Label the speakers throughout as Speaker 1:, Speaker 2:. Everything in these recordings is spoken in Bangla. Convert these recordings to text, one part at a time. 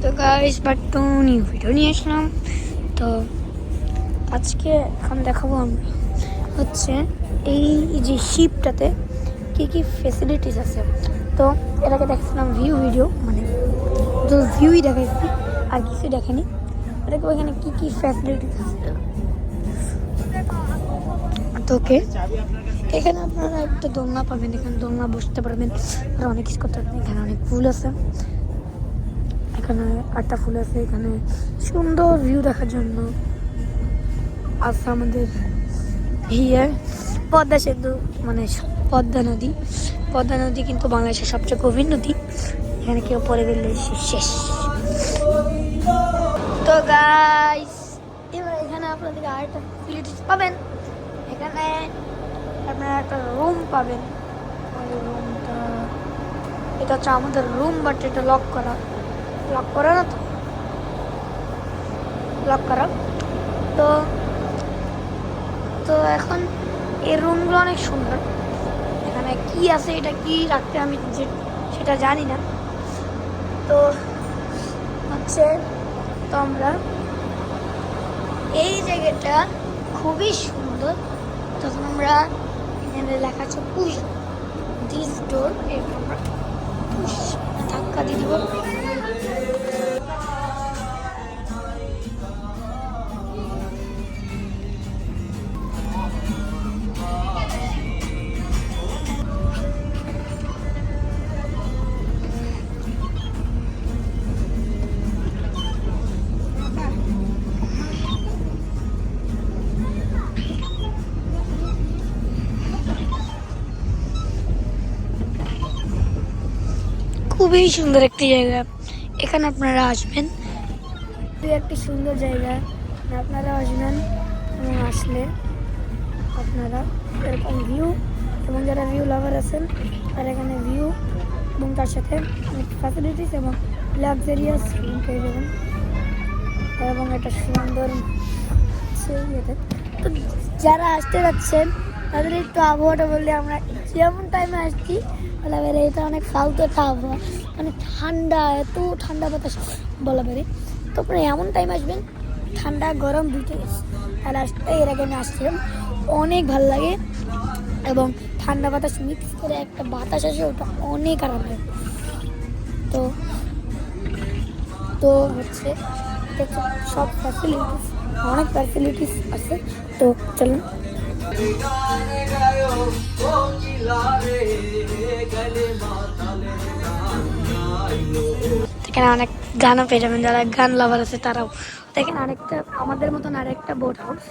Speaker 1: তো guys but two new video নিয়ে আসলাম। তো আজকে এখন দেখাবো আমরা হচ্ছে এই যে শিপটাতে কী কী ফেসিলিটিস আছে। তো এটাকে দেখছিলাম ভিডিও মানে তো ভিউই দেখাইছি আর কিছু দেখেনি। এটাকে ওইখানে কী কী ফ্যাসিলিটিস আছে তোকে এখানে আপনারা একটা দোলনা পাবেন, এখানে দোলনা বসতে পারবেন আর অনেক কিছু করতে পারবেন। এখানে অনেক ফুল আছে, এখানে আটটা ফুল আছে, এখানে সুন্দর ভিউ দেখার জন্য আছে আমাদের পদ্মা সেতু মানে পদ্মা নদী কিন্তু বাংলাদেশের সবচেয়ে গভীর নদী। এখানে কেউ পরে গেলে শেষ। তো গাইস এবার এখানে আপনাদের আরেকটা ফেসিলিটিস পাবেন। এখানে আপনারা একটা রুম পাবেন। ওই রুমটা এটা হচ্ছে আমাদের রুম, বাট এটা লক করা না, তো লক করা। তো তো এখন এই রুমগুলো অনেক সুন্দর। এখানে কি আছে, এটা কি রাখতে আমি সেটা জানি না। তো হচ্ছে তো আমরা এই জায়গাটা খুবই সুন্দর। তখন আমরা এখানে লেখা আছে পুশ দিস ডোর, এরকম আমরা পুশ ধাক্কা দিয়ে দিব। খুবই সুন্দর একটি জায়গা, এখানে আপনারা আসবেন। একটি সুন্দর জায়গা, আপনারা আসবেন এবং আসলে আপনারা এরকম ভিউ এবং যারা ভিউ লাভার আছেন তারা এখানে ভিউ এবং তার সাথে অনেক ফ্যাসিলিটিস এবং লাক্সারিয়াস রুম পেয়ে যাবেন এবং একটা সুন্দর তো যারা আসতে যাচ্ছেন তাদের একটু আবহাওয়াটা বললে আমরা যেমন টাইমে আসছি বলা বেড়ে এটা অনেক ফালতু একটা আবহাওয়া, মানে ঠান্ডা, এত ঠান্ডা বাতাস বলা বেড়ে। তো আপনারা এমন টাইম আসবেন ঠান্ডা গরম দুইটা গেছে তাহলে আসতে এর আগে আমি আসছিলাম, অনেক ভালো লাগে এবং ঠান্ডা বাতাস মিক্স করে একটা বাতাস আসে, ওটা অনেক আরাম লাগে। তো তো হচ্ছে সব ফ্যাসিলিটিস, অনেক ফ্যাসিলিটিস আছে। তো চলুন এখানে অনেক গানও পেয়ে যাবেন, যারা গান লাভার আছে তারাও। এখানে আরেকটা আমাদের মতন আরেকটা বোট হাউস।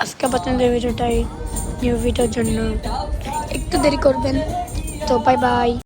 Speaker 1: আজকে পছন্দের ভিডিওটাই নিউ ভিডিওর জন্য একটু দেরি করবেন। তো বাই বাই।